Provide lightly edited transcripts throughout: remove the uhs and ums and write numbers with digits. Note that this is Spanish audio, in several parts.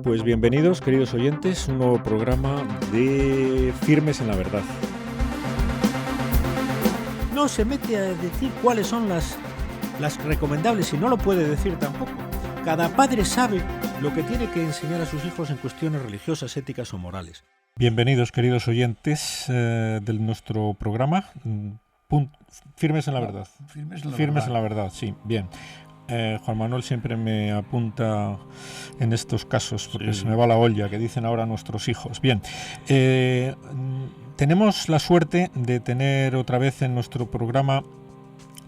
Pues bienvenidos, queridos oyentes, un nuevo programa de Firmes en la Verdad. No se mete a decir cuáles son las recomendables y no lo puede decir tampoco. Cada padre sabe lo que tiene que enseñar a sus hijos en cuestiones religiosas, éticas o morales. Bienvenidos, queridos oyentes de nuestro programa Firmes en la Verdad. Firmes en la Verdad, sí, bien. Juan Manuel siempre me apunta en estos casos porque se me va la olla, que dicen ahora nuestros hijos. Bien, tenemos la suerte de tener otra vez en nuestro programa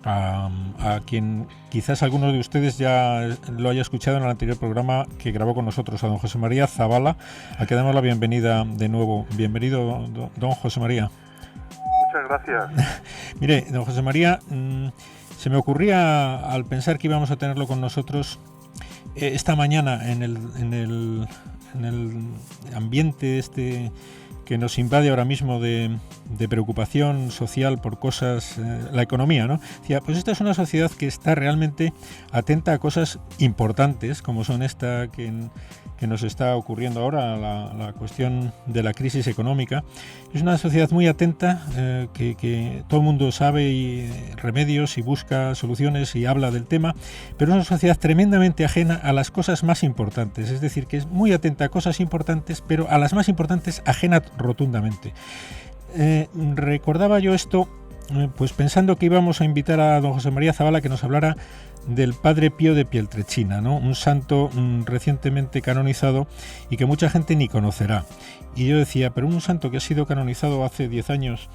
a quien quizás alguno de ustedes ya lo haya escuchado en el anterior programa que grabó con nosotros, a don José María Zavala, a quien damos la bienvenida de nuevo. Bienvenido, don José María. Muchas gracias. Mire, don José María, se me ocurría al pensar que íbamos a tenerlo con nosotros esta mañana en el ambiente que nos invade ahora mismo de preocupación social por cosas, la economía, ¿no? Decía, pues esta es una sociedad que está realmente atenta a cosas importantes, como son esta que nos está ocurriendo ahora, la cuestión de la crisis económica. Es una sociedad muy atenta, que todo el mundo sabe remedios y busca soluciones y habla del tema, pero es una sociedad tremendamente ajena a las cosas más importantes, es decir, que es muy atenta a cosas importantes, pero a las más importantes ajena rotundamente. Recordaba yo esto pues pensando que íbamos a invitar a don José María Zavala que nos hablara del Padre Pío de Pietrelcina, ¿no? Un santo recientemente canonizado y que mucha gente ni conocerá. Y yo decía, pero un santo que ha sido canonizado hace 10 años,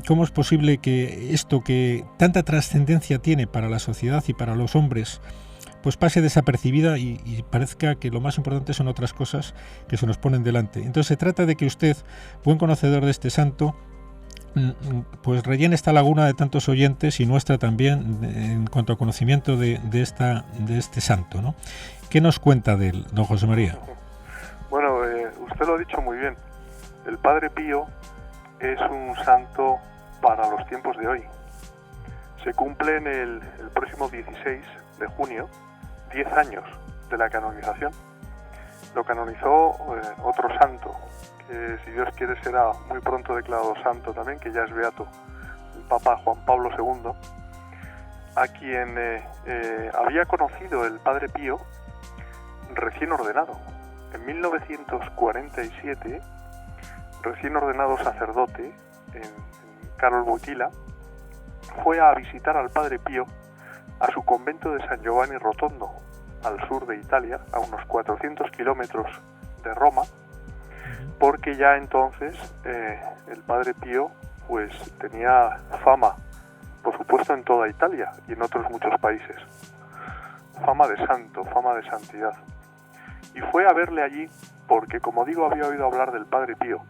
¿cómo es posible que esto que tanta trascendencia tiene para la sociedad y para los hombres pues pase desapercibida y parezca que lo más importante son otras cosas que se nos ponen delante? Entonces se trata de que usted, buen conocedor de este santo, pues rellene esta laguna de tantos oyentes y nuestra también en cuanto a conocimiento de este santo, ¿no? ¿Qué nos cuenta de él, don José María? Bueno, usted lo ha dicho muy bien. El Padre Pío es un santo para los tiempos de hoy. Se cumplen el próximo 16 de junio 10 años de la canonización. Lo canonizó otro santo, que si Dios quiere será muy pronto declarado santo también, que ya es beato, el Papa Juan Pablo II, a quien había conocido el Padre Pío recién ordenado. En 1947, recién ordenado sacerdote en Karol Wojtyła, fue a visitar al Padre Pío a su convento de San Giovanni Rotondo, al sur de Italia, a unos 400 kilómetros de Roma, porque ya entonces el Padre Pío pues tenía fama, por supuesto en toda Italia y en otros muchos países, fama de santo, fama de santidad. Y fue a verle allí porque, como digo, había oído hablar del Padre Pío.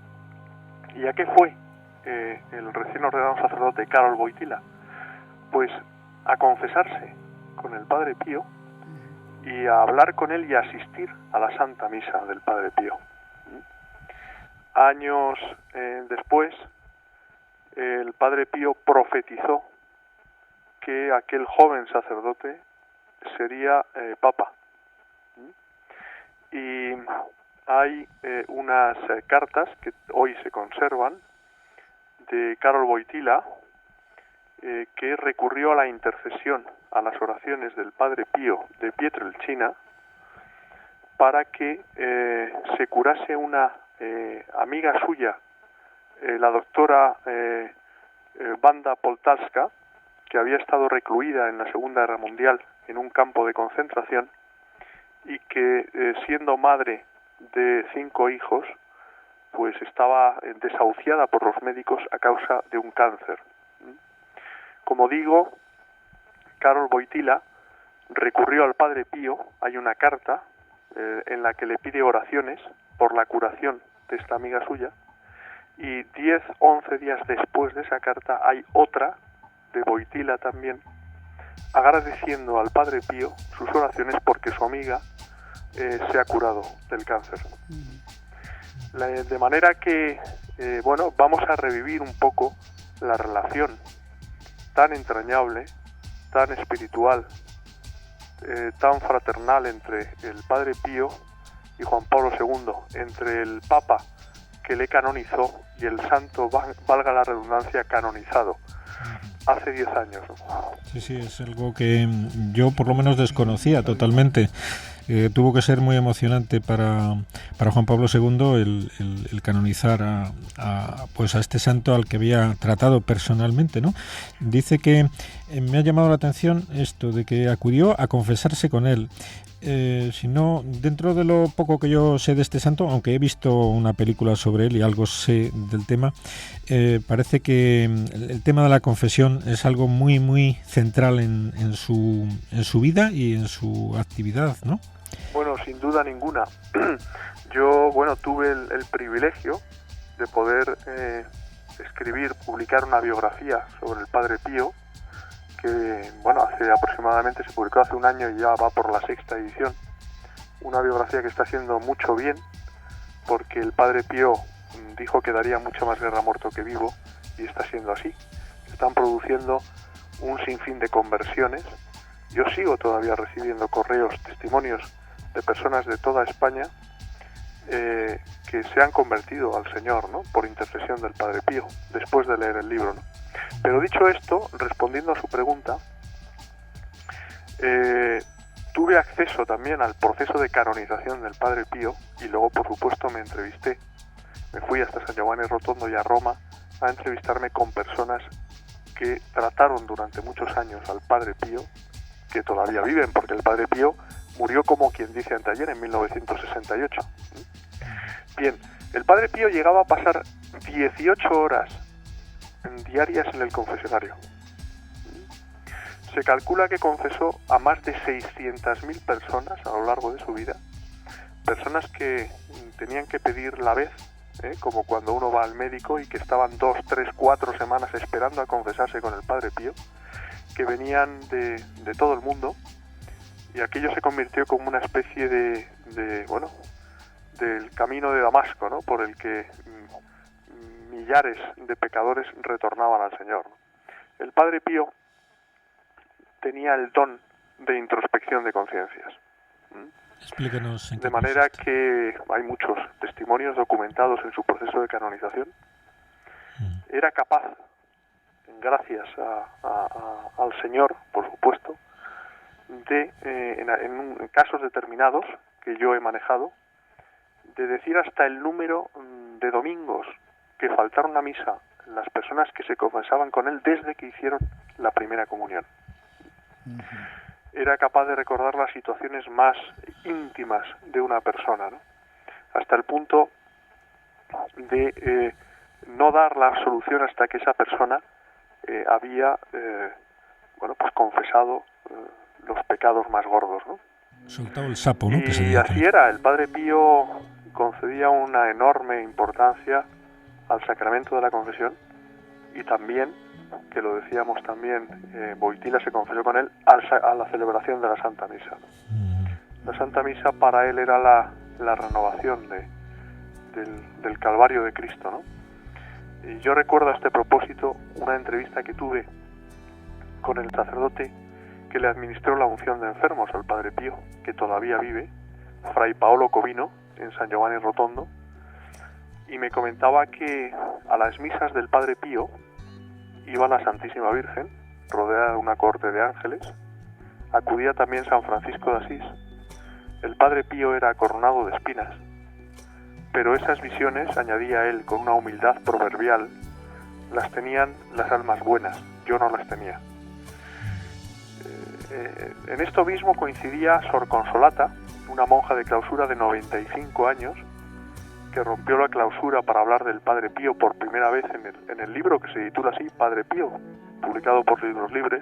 ¿Y a qué fue el recién ordenado sacerdote Karol Wojtyła? Pues a confesarse con el Padre Pío y a hablar con él y a asistir a la Santa Misa del Padre Pío. Años después, el Padre Pío profetizó que aquel joven sacerdote sería Papa. Y hay unas cartas que hoy se conservan de Karol Wojtyła, que recurrió a la intercesión, a las oraciones del Padre Pío de Pietrelcina para que se curase una amiga suya, la doctora Wanda Poltavska, que había estado recluida en la Segunda Guerra Mundial en un campo de concentración y que siendo madre de 5 hijos, pues estaba desahuciada por los médicos a causa de un cáncer. Como digo, Karol Wojtyła recurrió al Padre Pío. Hay una carta en la que le pide oraciones por la curación de esta amiga suya, y 10-11 días después de esa carta hay otra de Wojtyła también, agradeciendo al Padre Pío sus oraciones porque su amiga se ha curado del cáncer. De manera que, vamos a revivir un poco la relación tan entrañable, tan espiritual, tan fraternal entre el Padre Pío y y Juan Pablo II, entre el Papa que le canonizó y el santo, valga la redundancia, canonizado, hace 10 años, ¿no? Sí, sí, es algo que yo por lo menos desconocía totalmente. Tuvo que ser muy emocionante para Juan Pablo II el canonizar a este santo al que había tratado personalmente, ¿no? Dice que me ha llamado la atención esto de que acudió a confesarse con él. Si no, dentro de lo poco que yo sé de este santo, aunque he visto una película sobre él y algo sé del tema, parece que el tema de la confesión es algo muy, muy central en su vida y en su actividad, ¿no? Bueno, sin duda ninguna. Yo, tuve el privilegio de poder publicar una biografía sobre el Padre Pío, que, hace aproximadamente, se publicó hace un año y ya va por la 6ª edición. Una biografía que está haciendo mucho bien, porque el Padre Pío dijo que daría mucho más guerra muerto que vivo, y está siendo así. Se están produciendo un sinfín de conversiones. Yo sigo todavía recibiendo correos, testimonios de personas de toda España que se han convertido al Señor, ¿no?, por intercesión del Padre Pío, después de leer el libro, ¿no? Pero dicho esto, respondiendo a su pregunta, tuve acceso también al proceso de canonización del Padre Pío, y luego, por supuesto, me entrevisté. Me fui hasta San Giovanni Rotondo y a Roma a entrevistarme con personas que trataron durante muchos años al Padre Pío, que todavía viven, porque el Padre Pío murió, como quien dice anteayer, en 1968. Bien, el Padre Pío llegaba a pasar 18 horas diarias en el confesionario. Se calcula que confesó a más de 600.000 personas a lo largo de su vida, personas que tenían que pedir la vez, como cuando uno va al médico, y que estaban 2, 3, 4 semanas esperando a confesarse con el Padre Pío, que venían de todo el mundo, y aquello se convirtió como una especie del camino de Damasco, ¿no?, por el que millares de pecadores retornaban al Señor. El Padre Pío tenía el don de introspección de conciencias. Explícanos en qué de manera consiste. Que hay muchos testimonios documentados en su proceso de canonización. Era capaz, gracias al Señor, por supuesto, de, en casos determinados que yo he manejado, de decir hasta el número de domingos que faltaron a misa las personas que se confesaban con él desde que hicieron la primera comunión. Era capaz de recordar las situaciones más íntimas de una persona, ¿no?, hasta el punto de no dar la absolución hasta que esa persona había confesado los pecados más gordos, ¿no? Soltado el sapo, ¿no? Y así era. El Padre Pío concedía una enorme importancia al sacramento de la confesión, y también, que lo decíamos también, Wojtyla se confesó con él a la celebración de la Santa Misa. La Santa Misa para él era la renovación del Calvario de Cristo, ¿no? Y yo recuerdo a este propósito una entrevista que tuve con el sacerdote que le administró la unción de enfermos al Padre Pío, que todavía vive, Fray Paolo Covino, en San Giovanni Rotondo, y me comentaba que a las misas del Padre Pío iba la Santísima Virgen, rodeada de una corte de ángeles. Acudía también San Francisco de Asís. El Padre Pío era coronado de espinas, pero esas visiones, añadía él con una humildad proverbial, las tenían las almas buenas, yo no las tenía. En esto mismo coincidía Sor Consolata, una monja de clausura de 95 años, que rompió la clausura para hablar del Padre Pío por primera vez en el libro que se titula así, Padre Pío, publicado por Libros Libres,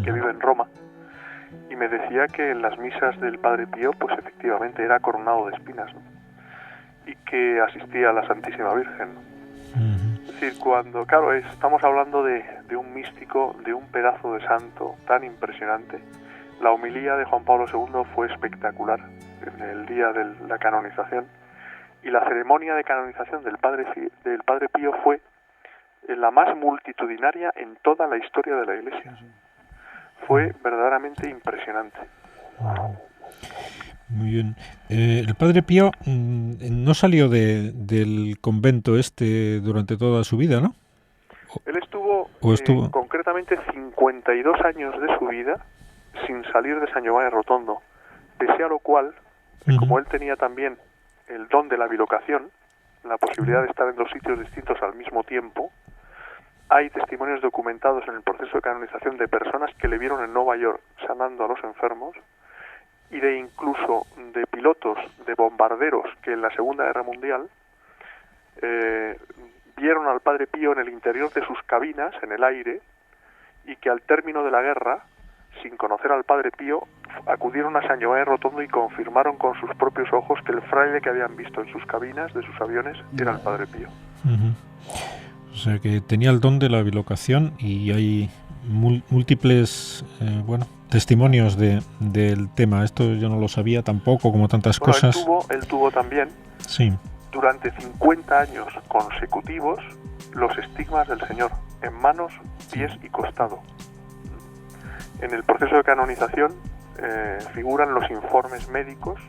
que vive en Roma, y me decía que en las misas del Padre Pío, pues efectivamente era coronado de espinas, ¿no?, y que asistía a la Santísima Virgen, ¿no? Es decir, cuando, claro, estamos hablando de un místico, de un pedazo de santo tan impresionante. La homilía de Juan Pablo II fue espectacular en el día de la canonización, y la ceremonia de canonización del Padre Pío fue la más multitudinaria en toda la historia de la Iglesia. Fue verdaderamente impresionante. Muy bien. El Padre Pío no salió del convento durante toda su vida, ¿no? Él estuvo, ¿O estuvo? concretamente 52 años de su vida sin salir de San Giovanni Rotondo, pese a lo cual, como él tenía también el don de la bilocación, la posibilidad de estar en dos sitios distintos al mismo tiempo, hay testimonios documentados en el proceso de canonización de personas que le vieron en Nueva York sanando a los enfermos, y de incluso de pilotos de bombarderos que en la Segunda Guerra Mundial vieron al Padre Pío en el interior de sus cabinas, en el aire, y que al término de la guerra, sin conocer al Padre Pío, acudieron a San Giovanni Rotondo y confirmaron con sus propios ojos que el fraile que habían visto en sus cabinas de sus aviones era el Padre Pío. O sea que tenía el don de la bilocación, y hay múltiples testimonios del tema. Esto yo no lo sabía tampoco, como tantas cosas. Él tuvo también, sí, durante 50 años consecutivos, los estigmas del Señor en manos, pies y costado. En el proceso de canonización figuran los informes médicos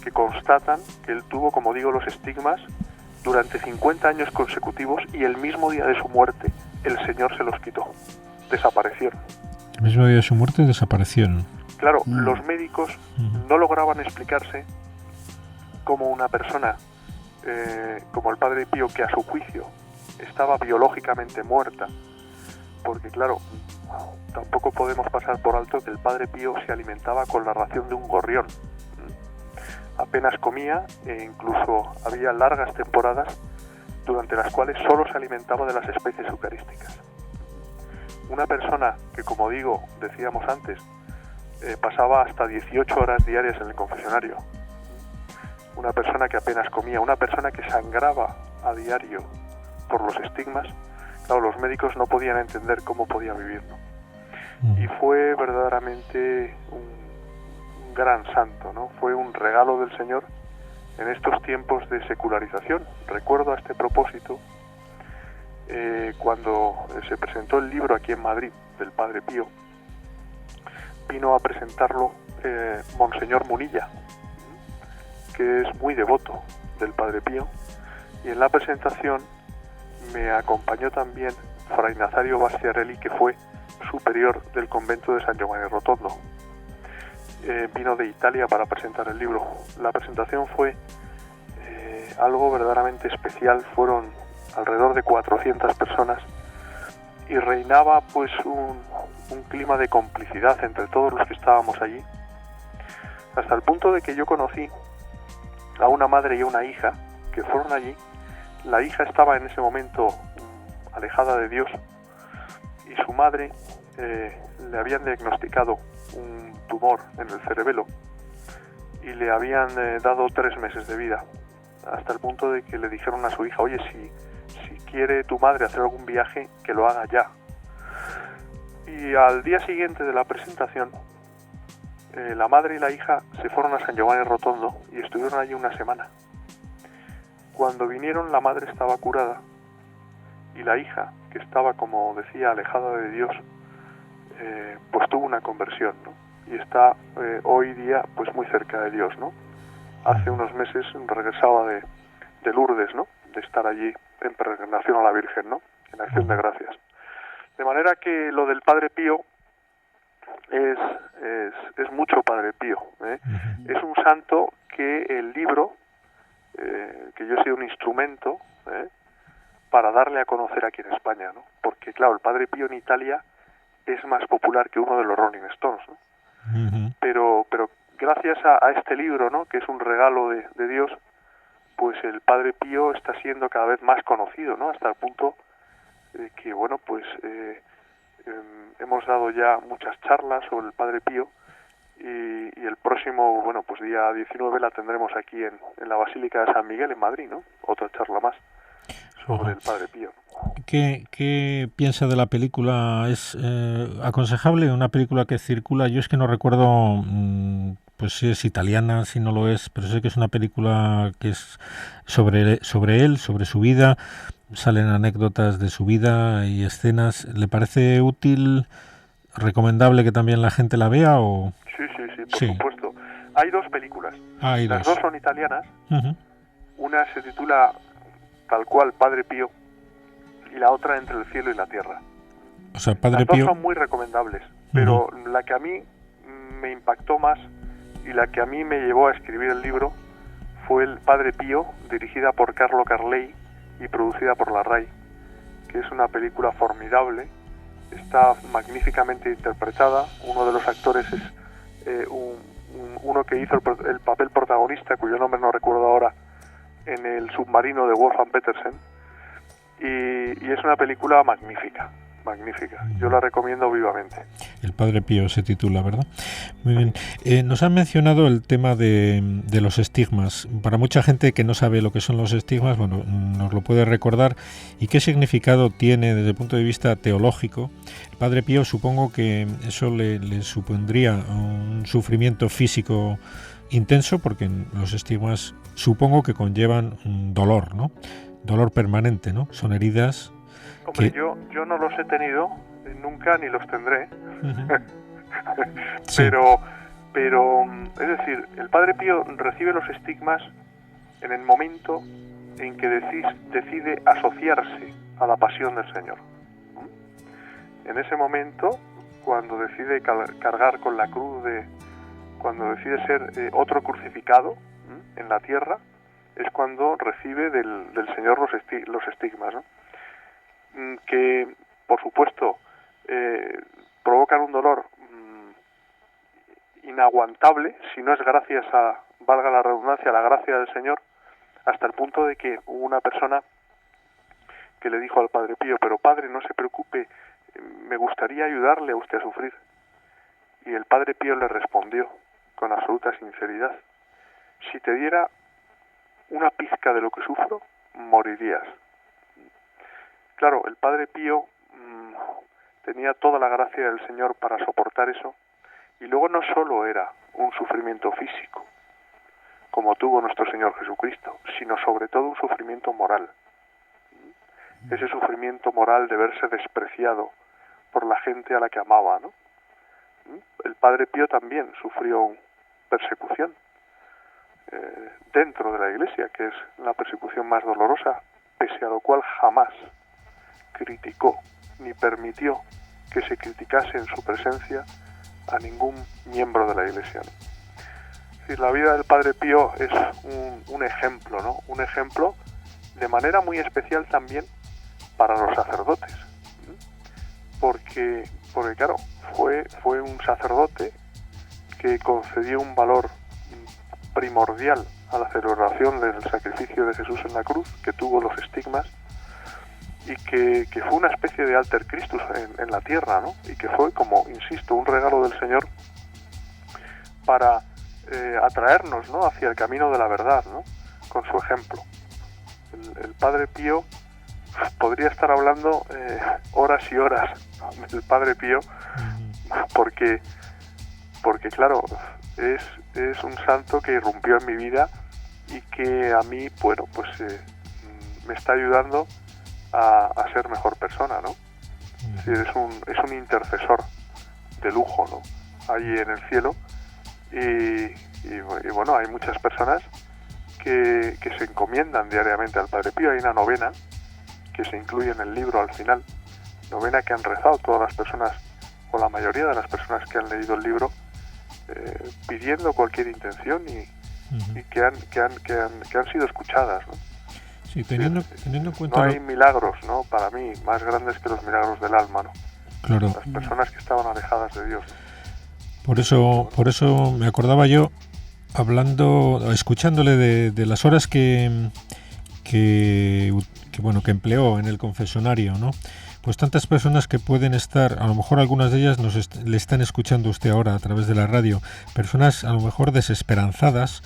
que constatan que él tuvo, como digo, los estigmas durante 50 años consecutivos, y el mismo día de su muerte el Señor se los quitó. Desaparecieron. El mismo día de su muerte desaparecieron. Claro, los médicos no lograban explicarse cómo una persona como el Padre Pío, que a su juicio estaba biológicamente muerta, porque claro, tampoco podemos pasar por alto que el Padre Pío se alimentaba con la ración de un gorrión. Apenas comía, e incluso había largas temporadas durante las cuales solo se alimentaba de las especies eucarísticas. Una persona que, como digo, decíamos antes, pasaba hasta 18 horas diarias en el confesionario, una persona que apenas comía, una persona que sangraba a diario por los estigmas, claro, los médicos no podían entender cómo podía vivir, ¿no? Y fue verdaderamente un gran santo, ¿no? Fue un regalo del Señor en estos tiempos de secularización. Recuerdo a este propósito, cuando se presentó el libro aquí en Madrid del Padre Pío, vino a presentarlo Monseñor Munilla, que es muy devoto del Padre Pío, y en la presentación me acompañó también Fray Nazario Bastiarelli, que fue superior del convento de San Giovanni Rotondo. Vino de Italia para presentar el libro. La presentación fue algo verdaderamente especial. Fueron alrededor de 400 personas y reinaba pues un clima de complicidad entre todos los que estábamos allí, hasta el punto de que yo conocí a una madre y a una hija que fueron allí. La hija estaba en ese momento alejada de Dios, y su madre le habían diagnosticado un tumor en el cerebelo y le habían dado 3 meses de vida, hasta el punto de que le dijeron a su hija: oye, si quiere tu madre hacer algún viaje, que lo haga ya. Y al día siguiente de la presentación, la madre y la hija se fueron a San Giovanni Rotondo y estuvieron allí una semana. Cuando vinieron, la madre estaba curada, y la hija, que estaba, como decía, alejada de Dios, pues tuvo una conversión, ¿no? Y está hoy día pues muy cerca de Dios, ¿no? Hace unos meses regresaba de Lourdes, ¿no? De estar allí en peregrinación a la Virgen, ¿no? En acción de gracias. De manera que lo del Padre Pío es mucho Padre Pío, ¿eh? Es un santo que el libro, que yo he sido un instrumento para darle a conocer aquí en España, ¿no? Porque claro, el Padre Pío en Italia es más popular que uno de los Rolling Stones, ¿no? Pero gracias a este libro, ¿no? Que es un regalo de Dios, pues el Padre Pío está siendo cada vez más conocido, ¿no? Hasta el punto de que, bueno, pues hemos dado ya muchas charlas sobre el Padre Pío, y el próximo, bueno, pues día 19 la tendremos aquí en la Basílica de San Miguel en Madrid, ¿no? Otra charla más sobre el Padre Pío. ¿Qué piensa de la película? ¿Es aconsejable? Una película que circula, yo es que no recuerdo pues si es italiana, si no lo es, pero sé que es una película que es sobre él, sobre su vida, salen anécdotas de su vida y escenas. ¿Le parece útil, recomendable que también la gente la vea? O Sí, por supuesto. Hay dos películas. Hay Las dos. dos son italianas. Ujú. Una se titula tal cual Padre Pío y la otra Entre el cielo y la tierra. O sea, Padre Las dos Pío. son muy recomendables, pero la que a mí me impactó más y la que a mí me llevó a escribir el libro fue el Padre Pío, dirigida por Carlo Carlei y producida por la RAI, que es una película formidable, está magníficamente interpretada. Uno de los actores es uno que hizo el papel protagonista, cuyo nombre no recuerdo ahora, en El submarino de Wolfgang Petersen, y es una película magnífica. Yo la recomiendo vivamente. El Padre Pío se titula, ¿verdad? Muy bien. Nos han mencionado el tema de los estigmas. Para mucha gente que no sabe lo que son los estigmas, bueno, nos lo puede recordar. ¿Y qué significado tiene desde el punto de vista teológico? El Padre Pío, supongo que eso le supondría un sufrimiento físico intenso, porque los estigmas supongo que conllevan un dolor, ¿no? Dolor permanente, ¿no? Son heridas. Hombre, yo no los he tenido nunca ni los tendré. Sí. pero es decir, el Padre Pío recibe los estigmas en el momento en que decide asociarse a la pasión del Señor. En ese momento, cuando decide cargar con la cruz, cuando decide ser otro crucificado en la tierra, es cuando recibe del Señor los estigmas, ¿no? Que por supuesto provocan un dolor inaguantable si no es gracias a, valga la redundancia, a la gracia del Señor, hasta el punto de que hubo una persona que le dijo al Padre Pío: pero Padre, no se preocupe, me gustaría ayudarle a usted a sufrir. Y el Padre Pío le respondió con absoluta sinceridad: si te diera una pizca de lo que sufro, morirías. Claro, el Padre Pío tenía toda la gracia del Señor para soportar eso, y luego no solo era un sufrimiento físico, como tuvo nuestro Señor Jesucristo, sino sobre todo un sufrimiento moral. Ese sufrimiento moral de verse despreciado por la gente a la que amaba, ¿no? El Padre Pío también sufrió persecución dentro de la Iglesia, que es la persecución más dolorosa, pese a lo cual jamás criticó ni permitió que se criticase en su presencia a ningún miembro de la Iglesia, ¿no? Es decir, la vida del Padre Pío es un ejemplo, ¿no? Un ejemplo de manera muy especial también para los sacerdotes, porque claro, fue un sacerdote que concedió un valor primordial a la celebración del sacrificio de Jesús en la cruz, que tuvo los estigmas, y que fue una especie de alter Christus en la tierra, ¿no? Y que fue, como insisto, un regalo del Señor para atraernos, ¿no?, hacia el camino de la verdad, ¿no?, con su ejemplo. El Padre Pío, podría estar hablando horas y horas del Padre Pío, porque claro, es un santo que irrumpió en mi vida y que a mí, bueno, pues me está ayudando a ser mejor persona, ¿no? Es decir, es un intercesor de lujo, ¿no?, allí en el cielo, y bueno, hay muchas personas que se encomiendan diariamente al Padre Pío. Hay una novena que se incluye en el libro al final, novena que han rezado todas las personas, o la mayoría de las personas que han leído el libro, pidiendo cualquier intención y que han sido escuchadas, ¿no? Sí, teniendo en cuenta... No hay milagros, ¿no?, para mí, más grandes que los milagros del alma, ¿no? Claro. Las personas que estaban alejadas de Dios. Por eso me acordaba yo, escuchándole de las horas que empleó en el confesionario, ¿no? Pues tantas personas que pueden estar, a lo mejor algunas de ellas le están escuchando usted ahora a través de la radio, personas a lo mejor desesperanzadas,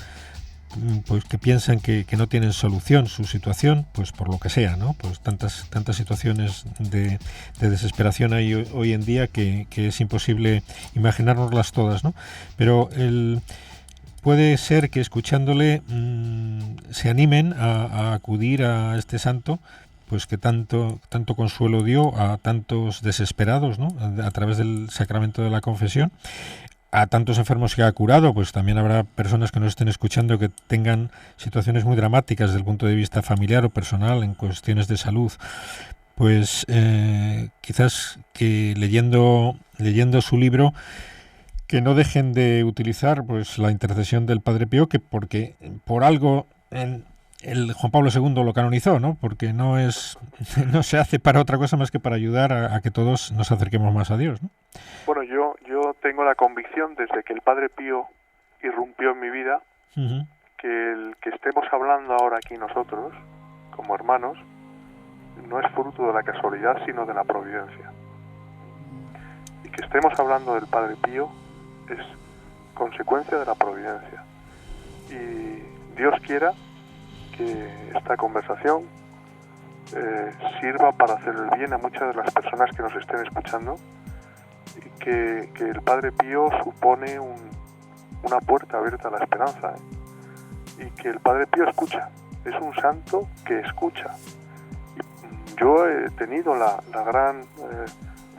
pues que piensan que no tienen solución su situación, pues por lo que sea, ¿no? Pues tantas situaciones de desesperación hay hoy en día que es imposible imaginárnoslas todas, ¿no? Pero puede ser que escuchándole se animen a acudir a este santo, pues que tanto consuelo dio a tantos desesperados, ¿no?, a través del sacramento de la confesión. a tantos enfermos que ha curado, pues también habrá personas que nos estén escuchando que tengan situaciones muy dramáticas desde el punto de vista familiar o personal en cuestiones de salud. Pues quizás que leyendo su libro, que no dejen de utilizar pues la intercesión del Padre Pío, que porque por algo el Juan Pablo II lo canonizó, ¿no? Porque no se hace para otra cosa más que para ayudar a que todos nos acerquemos más a Dios, ¿no? Bueno, yo tengo la convicción desde que el Padre Pío irrumpió en mi vida, Uh-huh. que el que estemos hablando ahora aquí nosotros, como hermanos, no es fruto de la casualidad, sino de la providencia. Y que estemos hablando del Padre Pío es consecuencia de la providencia. Y Dios quiera que esta conversación sirva para hacer el bien a muchas de las personas que nos estén escuchando, y que el Padre Pío supone una puerta abierta a la esperanza, y que el Padre Pío escucha, es un santo que escucha. Y yo he tenido la gran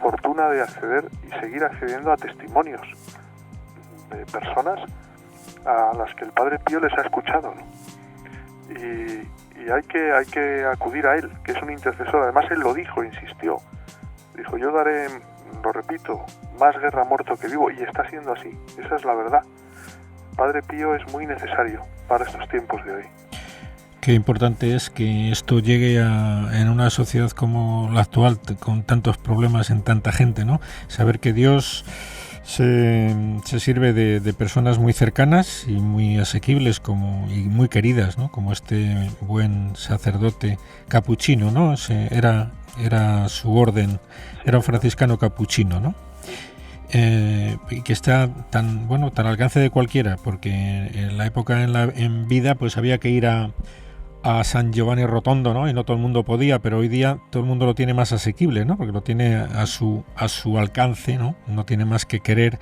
fortuna de acceder y seguir accediendo a testimonios de personas a las que el Padre Pío les ha escuchado, ¿no? Y hay que acudir a él, que es un intercesor. Además él lo dijo, insistió, dijo: yo daré, lo repito, más guerra muerto que vivo, y está siendo así, esa es la verdad. Padre Pío es muy necesario para estos tiempos de hoy. Qué importante es que esto llegue en una sociedad como la actual, con tantos problemas en tanta gente, ¿no? Saber que Dios se sirve de personas muy cercanas y muy asequibles y muy queridas, ¿no? Como este buen sacerdote capuchino, ¿no? Era su orden, era un franciscano capuchino, ¿no? Y que está tan al alcance de cualquiera, porque en la época en vida pues había que ir a San Giovanni Rotondo, ¿no? Y no todo el mundo podía, pero hoy día todo el mundo lo tiene más asequible, ¿no? Porque lo tiene a su alcance, ¿no? No tiene más que querer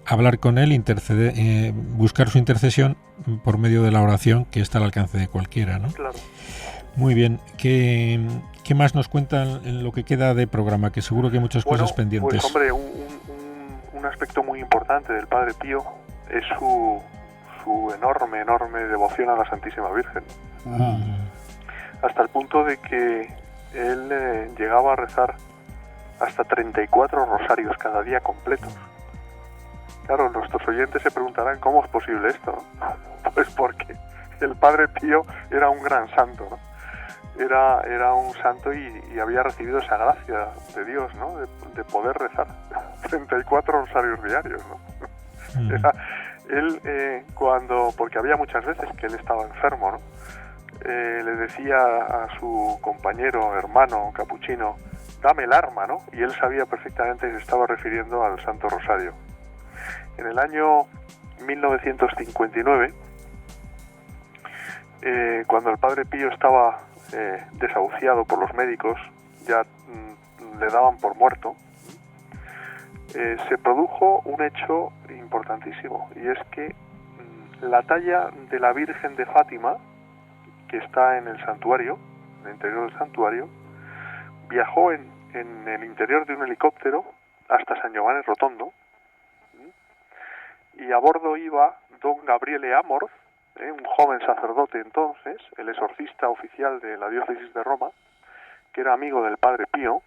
hablar con él, interceder, buscar su intercesión por medio de la oración, que está al alcance de cualquiera, ¿no? Claro. Muy bien. ¿Qué más nos cuentan en lo que queda de programa? Que seguro que hay muchas cosas pendientes. Pues hombre, un aspecto muy importante del Padre Pío es su enorme devoción a la Santísima Virgen. Hasta el punto de que él llegaba a rezar hasta 34 rosarios cada día completos. Claro, nuestros oyentes se preguntarán cómo es posible esto, ¿no? Pues porque el Padre Pío era un gran santo, ¿no? Era un santo y había recibido esa gracia de Dios, ¿no? De poder rezar 34 rosarios diarios, ¿no? Él, porque había muchas veces que él estaba enfermo, ¿no? Le decía a su compañero, hermano capuchino: dame el arma, ¿no? Y él sabía perfectamente que se estaba refiriendo al Santo Rosario. En el año 1959, cuando el Padre Pío estaba desahuciado por los médicos, ya le daban por muerto, se produjo un hecho importantísimo, y es que la talla de la Virgen de Fátima, que está en el santuario, en el interior del santuario, viajó en el interior de un helicóptero hasta San Giovanni Rotondo, y a bordo iba don Gabriele Amorth, un joven sacerdote entonces, el exorcista oficial de la diócesis de Roma, que era amigo del Padre Pío,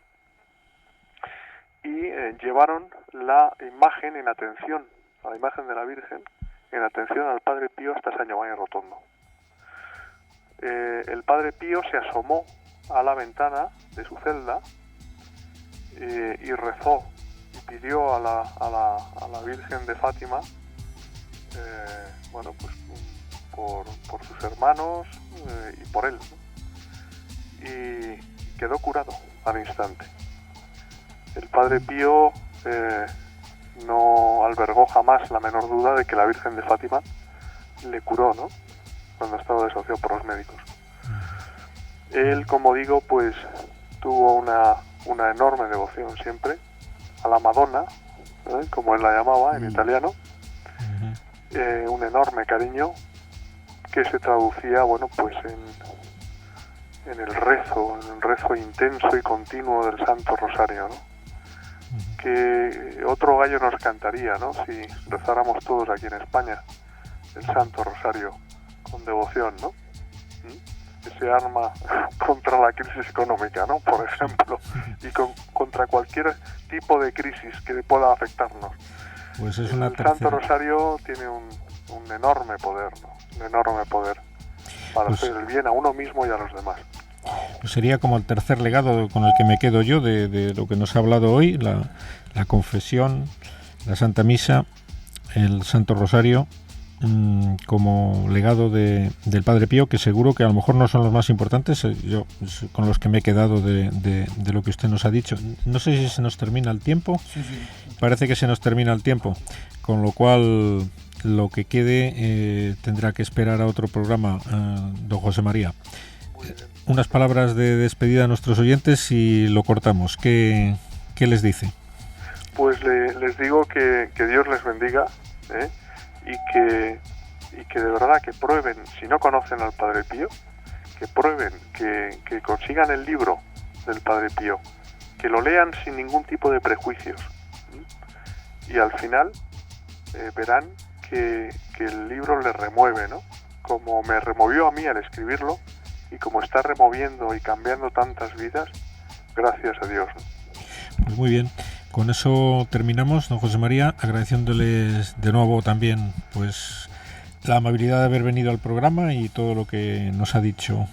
y llevaron la imagen en atención, a la imagen de la Virgen, en atención al Padre Pío hasta San Giovanni Rotondo. El Padre Pío se asomó a la ventana de su celda y rezó y pidió a la Virgen de Fátima, por sus hermanos y por él, ¿no? Y quedó curado al instante. El Padre Pío no albergó jamás la menor duda de que la Virgen de Fátima le curó, ¿no? Cuando estaba desahuciado por los médicos. Él, como digo, pues tuvo una enorme devoción siempre a la Madonna, como él la llamaba en italiano, un enorme cariño que se traducía, en el rezo intenso y continuo del Santo Rosario, ¿no? que otro gallo nos cantaría, ¿no? Si rezáramos todos aquí en España el Santo Rosario con devoción, ¿no? Ese arma contra la crisis económica, ¿no? Por ejemplo, y contra cualquier tipo de crisis que pueda afectarnos. Pues es una el Santo Rosario tiene un enorme poder, ¿no? Un enorme poder para hacer el bien a uno mismo y a los demás. Pues sería como el tercer legado con el que me quedo yo de lo que nos ha hablado hoy, la confesión, la Santa Misa, el Santo Rosario, como legado del Padre Pío, que seguro que a lo mejor no son los más importantes, yo con los que me he quedado de lo que usted nos ha dicho. No sé si se nos termina el tiempo. Sí. Parece que se nos termina el tiempo, con lo cual lo que quede tendrá que esperar a otro programa, don José María. Unas palabras de despedida a nuestros oyentes y lo cortamos. ¿Qué les dice? Pues les digo que Dios les bendiga, y que de verdad que prueben, si no conocen al Padre Pío, que prueben, que consigan el libro del Padre Pío, que lo lean sin ningún tipo de prejuicios, y al final verán que el libro les remueve, ¿no? Como me removió a mí al escribirlo, y como está removiendo y cambiando tantas vidas, gracias a Dios, ¿no? Pues muy bien. Con eso terminamos, don José María, agradeciéndoles de nuevo también pues la amabilidad de haber venido al programa y todo lo que nos ha dicho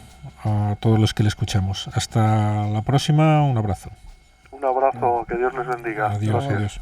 a todos los que le escuchamos. Hasta la próxima, un abrazo. Un abrazo, que Dios les bendiga. Adiós, Gracias. adiós.